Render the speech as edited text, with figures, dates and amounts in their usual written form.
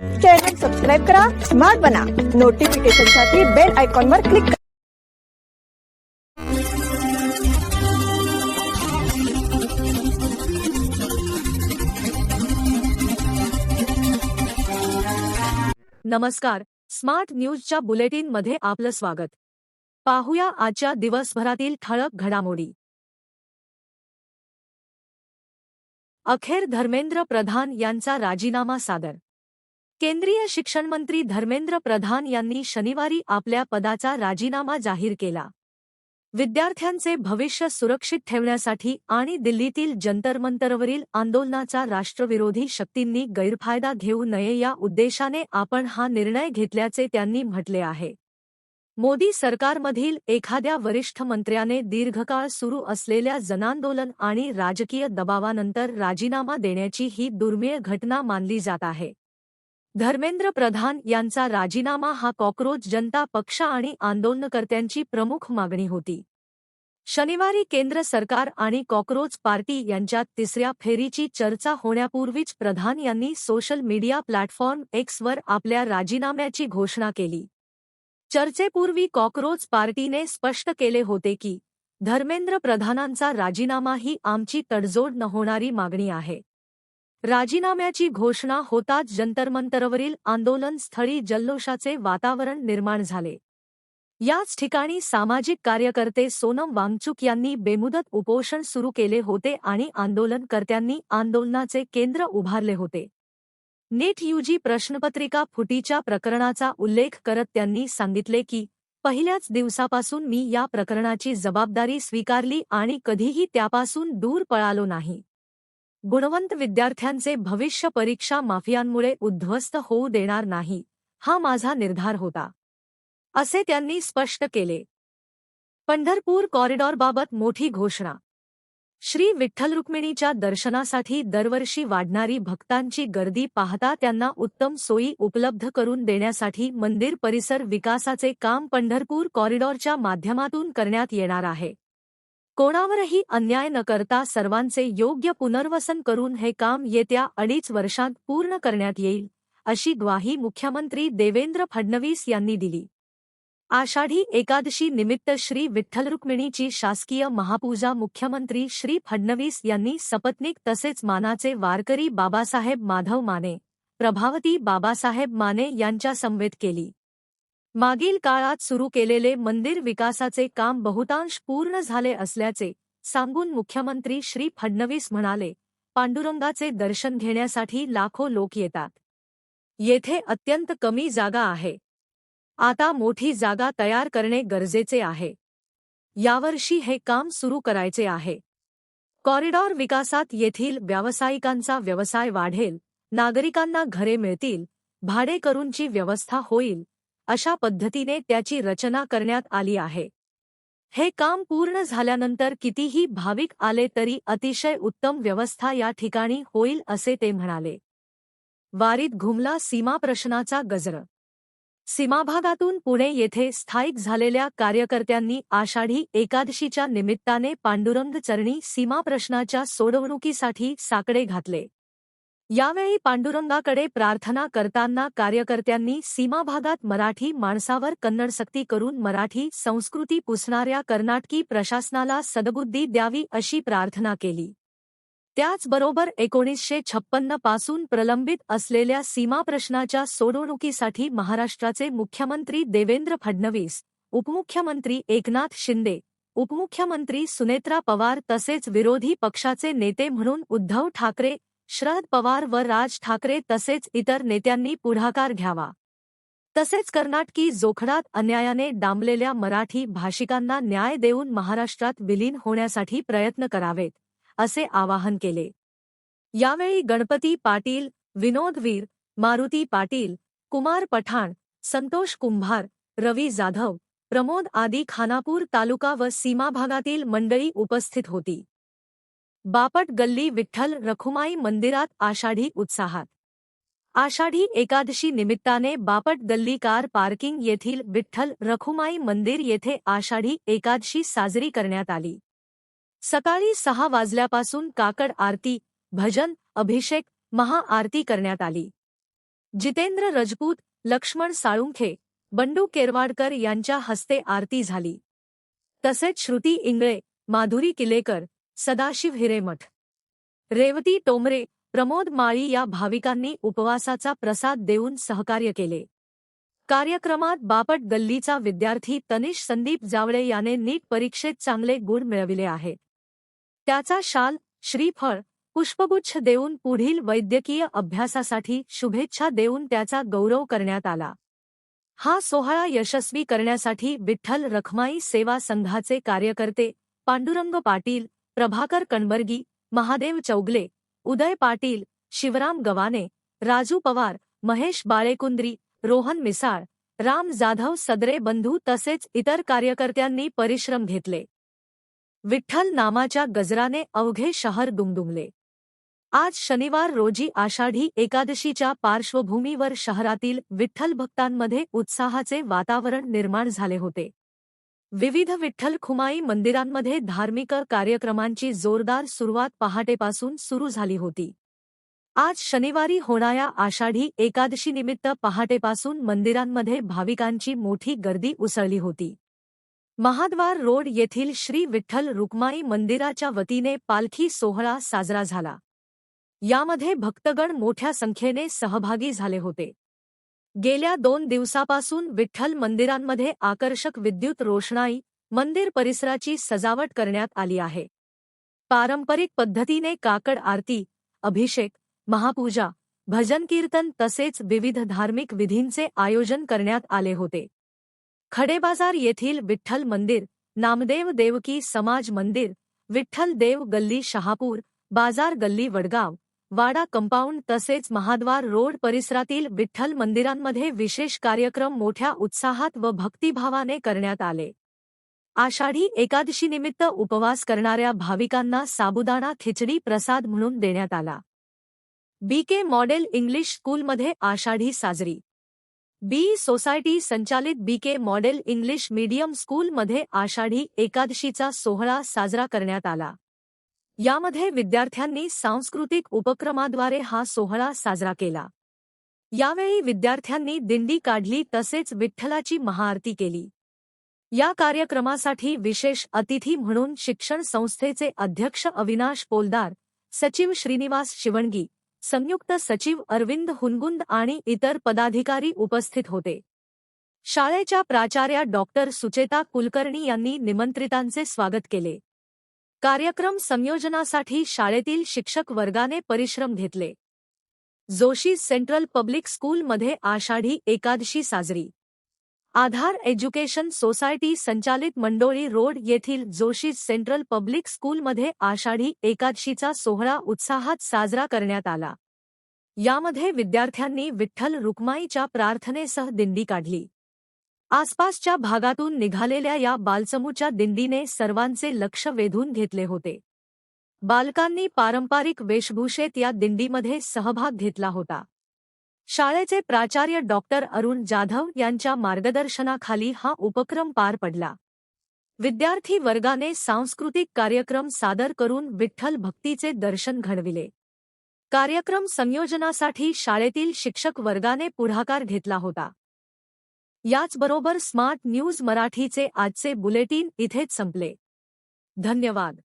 Channel subscribe करा, smart बना, नोटिफिकेशनसाठी bell आयकॉनवर क्लिक करा. नमस्कार, स्मार्ट न्यूजच्या बुलेटिनमध्ये आपलं स्वागत. पाहूया आजच्या दिवसभरातील ठळक घडामोडी. अखेर धर्मेंद्र प्रधान यांचा राजीनामा सादर. केंद्रीय शिक्षण मंत्री धर्मेंद्र प्रधान यांनी शनिवारी आपल्या पदाचा राजीनामा जाहीर केला. विद्यार्थ्यांचे भविष्य सुरक्षित ठेवण्यासाठी आणि दिल्लीतील जंतर-मंतरवरील आंदोलनाचा राष्ट्रविरोधी शक्तींनी गैरफायदा घेऊ नये या उद्देशाने आपण हा निर्णय घेतल्याचे त्यांनी म्हटले आहे. मोदी सरकारमधील एखाद्या वरिष्ठ मंत्र्याने दीर्घकाळ सुरू असलेल्या जनांदोलन आणि राजकीय दबावानंतर राजीनामा देण्याची ही दुर्मिळ घटना मानली जात आहे. धर्मेंद्र प्रधान यांचा राजीनामा हा कॉकरोच जनता पक्ष आणि आंदोलनकर्त्यांची प्रमुख मागणी होती. शनिवारी केंद्र सरकार आणि कॉकरोच पार्टी यांच्यात तिसऱ्या फेरीची चर्चा होण्यापूर्वीच प्रधान यांनी सोशल मीडिया प्लॅटफॉर्म एक्सवर आपल्या राजीनाम्याची घोषणा केली. चर्चेपूर्वी कॉकरोच पार्टीने स्पष्ट केले होते की धर्मेंद्र प्रधानांचा राजीनामा ही आमची तडजोड न होणारी मागणी आहे. राजीनाम्याची घोषणा होताच जंतरमंतरवरील आंदोलन स्थळी जल्लोषाचे वातावरण निर्माण झाले. याच ठिकाणी सामाजिक कार्यकर्ते सोनम वांगचुक यांनी बेमुदत उपोषण सुरू केले होते आणि आंदोलनकर्त्यांनी आंदोलनाचे केंद्र उभारले होते. नीट यूजी प्रश्नपत्रिका फुटीच्या प्रकरणाचा उल्लेख करत त्यांनी सांगितले की पहिल्याच दिवसापासून मी या प्रकरणाची जबाबदारी स्वीकारली आणि कधीही त्यापासून दूर पळालो नाही. गुणवंत विद्यार्थ्यांचे भविष्य परीक्षा माफियांमुळे उद्ध्वस्त होऊ देणार नाही, हा माझा निर्धार होता, असे त्यांनी स्पष्ट केले. पंढरपूर कॉरिडॉरबाबत मोठी घोषणा. श्री विठ्ठल रुक्मिणीच्या दर्शनासाठी दरवर्षी वाढणारी भक्तांची गर्दी पाहता त्यांना उत्तम सोयी उपलब्ध करून देण्यासाठी मंदिर परिसर विकासाचे काम पंढरपूर कॉरिडॉरच्या माध्यमातून करण्यात येणार आहे. कोणावरही अन्याय न करता सर्वांचे योग्य पुनर्वसन करून हे काम येत्या 2.5 वर्षांत पूर्ण करण्यात येईल, अशी ग्वाही मुख्यमंत्री देवेंद्र फडणवीस यांनी दिली. आषाढी एकादशी निमित्त श्री विठ्ठल रुक्मिणीची शासकीय महापूजा मुख्यमंत्री श्री फडणवीस यांनी सपत्नीक तसेच मानाचे वारकरी बाबासाहेब माधव माने, प्रभावती बाबासाहेब माने यांच्या समवेत केली. मागील काळात सुरू केलेले मंदिर विकासाचे काम बहुतांश पूर्ण झाले असल्याचे सांगून मुख्यमंत्री श्री फडणवीस म्हणाले, पांडुरंगाचे दर्शन घेण्यासाठी लाखो लोक येतात. येथे अत्यंत कमी जागा आहे. आता मोठी जागा तयार करणे गरजेचे आहे. यावर्षी हे काम सुरू करायचे आहे. कॉरिडॉर विकासात येथील व्यावसायिकांचा व्यवसाय वाढेल, नागरिकांना घरे मिळतील, भाडेकरूंची व्यवस्था होईल, अशा पद्धतीने त्याची रचना करण्यात आली आहे. हे काम पूर्ण झाल्यानंतर कितीही भाविक आले तरी अतिशय उत्तम व्यवस्था या ठिकाणी होईल, असे ते म्हणाले. वारीत घुमला सीमाप्रश्नाचा गजर. सीमाभागातून पुणे येथे स्थायिक झालेल्या कार्यकर्त्यांनी आषाढी एकादशीच्या निमित्ताने पांडुरंग चरणी सीमाप्रश्नाच्या सोडवणुकीसाठी साकडे घातले. यावेळी पांडुरंगाकडे प्रार्थना करताना कार्यकर्त्यांनी सीमाभागात मराठी माणसावर कन्नडसक्ती करून मराठी संस्कृती पुसणाऱ्या कर्नाटकी प्रशासनाला सद्बुद्धी द्यावी अशी प्रार्थना केली. त्याचबरोबर 1956 पासून प्रलंबित असलेल्या सीमाप्रश्नाच्या सोडवणुकीसाठी महाराष्ट्राचे मुख्यमंत्री देवेंद्र फडणवीस, उपमुख्यमंत्री एकनाथ शिंदे, उपमुख्यमंत्री सुनेत्रा पवार तसेच विरोधी पक्षाचे नेते म्हणून उद्धव ठाकरे, शरद पवार व राज ठाकरे तसेच इतर नेत्यांनी पुढाकार घ्यावा. तसेच कर्नाटकी जोखडात अन्यायाने डांबलेल्या मराठी भाषिकांना न्याय देऊन महाराष्ट्रात विलीन होण्यासाठी प्रयत्न करावेत, असे आवाहन केले. यावेळी गणपती पाटील, विनोद वीर, मारुती पाटील, कुमार पठाण, संतोष कुंभार, रवी जाधव, प्रमोद आदी खानापूर तालुका व सीमाभागातील मंडळी उपस्थित होती. बापट गल्ली विठ्ठल रखुमाई मंदिरात आषाढी उत्साहात. आषाढी एकादशी निमित्ताने बापट गल्ली कार पार्किंग येथील विठ्ठल रखुमाई मंदिर येथे आषाढी एकादशी साजरी करण्यात आली. सकाळी 6 वाजल्यापासून काकड आरती, भजन, अभिषेक, महाआरती करण्यात आली. जितेंद्र रजपूत, लक्ष्मण साळुंखे, बंडू केरवाडकर यांच्या हस्ते आरती झाली. तसेच श्रुती इंगळे, माधुरी किलेकर, सदाशिव हिरेमठ, रेवती टोमरे, प्रमोद माळी या भाविकांनी उपवासाचा प्रसाद देऊन सहकार्य केले. कार्यक्रमात बापट गल्लीचा विद्यार्थी तनिष संदीप जावळे याने नीट परीक्षेत चांगले गुण मिळविले आहेत. त्याचा शाल, श्रीफळ, पुष्पगुच्छ देऊन पुढील वैद्यकीय अभ्यासासाठी शुभेच्छा देऊन त्याचा गौरव करण्यात आला. हा सोहळा यशस्वी करण्यासाठी विठ्ठल रखमाई सेवा संघाचे कार्यकर्ते पांडुरंग पाटील, प्रभाकर कणबर्गी, महादेव चौगले, उदय पाटील, शिवराम गवाने, राजू पवार, महेश बाळेकुंद्री, रोहन मिसाळ, राम जाधव सदरे बंधू तसेच इतर कार्यकर्त्यांनी परिश्रम घेतले. विठ्ठल नामाच्या गजराने अवघे शहर दुमदुमले. आज शनिवार रोजी आषाढी एकादशीच्या पार्श्वभूमीवर शहरातील विठ्ठल भक्तांमध्ये उत्साहाचे वातावरण निर्माण झाले होते. विविध विठ्ठल खुमाई मंदिरांमध्ये धार्मिक कार्यक्रमांची जोरदार सुरुवात पहाटेपासून सुरू झाली होती. आज शनिवारी होणाऱ्या आषाढी एकादशीनिमित्त पहाटेपासून मंदिरांमध्ये भाविकांची मोठी गर्दी उसळली होती. महाद्वार रोड येथील श्री विठ्ठल रुक्माई मंदिराच्या वतीने पालखी सोहळा साजरा झाला. यामध्ये भक्तगण मोठ्या संख्येने सहभागी झाले होते. गेल्या 2 दिवसापासून विठ्ठल मंदिरांमध्ये आकर्षक विद्युत रोषणाई, मंदिर परिसराची सजावट करण्यात आली आहे. पारंपरिक पद्धतीने काकड आरती, अभिषेक, महापूजा, भजन कीर्तन तसेच विविध धार्मिक विधींचे आयोजन करण्यात आले होते. खडेबाजार येथील विठ्ठल मंदिर, नामदेव देवकी समाज मंदिर, विठ्ठल देव गल्ली शहापूर, बाजार गल्ली वडगाव, वाडा कंपाऊंड तसेच महाद्वार रोड परिसरातील विठ्ठल मंदिरांमध्ये विशेष कार्यक्रम मोठ्या उत्साहात व भक्तिभावाने करण्यात आले. आषाढी एकादशीनिमित्त उपवास करणाऱ्या भाविकांना साबुदाणा खिचडी प्रसाद म्हणून देण्यात आला. बीके मॉडेल इंग्लिश स्कूलमध्ये आषाढी साजरी. बी सोसायटी संचालित बीके मॉडेल इंग्लिश मीडियम स्कूलमध्ये आषाढी एकादशीचा सोहळा साजरा करण्यात आला. यामध्ये विद्यार्थ्यांनी सांस्कृतिक उपक्रमाद्वारे हा सोहळा साजरा केला. यावेळी विद्यार्थ्यांनी दिंडी काढली तसेच विठ्ठलाची महाआरती केली. या कार्यक्रमासाठी विशेष अतिथी म्हणून शिक्षण संस्थेचे अध्यक्ष अविनाश पोलदार, सचिव श्रीनिवास शिवणगी, संयुक्त सचिव अरविंद हुनगुंद आणि इतर पदाधिकारी उपस्थित होते. शाळेच्या प्राचार्या डॉक्टर सुचेता कुलकर्णी यांनी निमंत्रितांचे स्वागत केले. कार्यक्रम संयोजनासाठी शाळेतील शिक्षक वर्गाने परिश्रम घेतले. जोशी सेंट्रल पब्लिक स्कूलमध्ये आषाढी एकादशी साजरी. आधार एज्युकेशन सोसायटी संचालित मंडोळी रोड येथील जोशी सेंट्रल पब्लिक स्कूलमध्ये आषाढी एकादशीचा सोहळा उत्साहात साजरा करण्यात आला. यामध्ये विद्यार्थ्यांनी विठ्ठल रुक्माईच्या प्रार्थनेसह दिंडी काढली. आसपासच्या भागातून निघालेल्या या बालसमूच्या दिंडीने सर्वांचे लक्ष वेधून घेतले होते. बालकांनी पारंपरिक वेशभूषेत या दिंडीमध्ये सहभाग घेतला होता. शाळेचे प्राचार्य डॉक्टर अरुण जाधव यांच्या मार्गदर्शनाखाली हा उपक्रम पार पडला. विद्यार्थी वर्गाने सांस्कृतिक कार्यक्रम सादर करून विठ्ठल भक्तीचे दर्शन घडविले. कार्यक्रम संयोजनासाठी शाळेतील शिक्षक वर्गाने पुढाकार घेतला होता. याचबरोबर स्मार्ट न्यूज मराठीचे आजचे बुलेटिन इथेच संपले. धन्यवाद.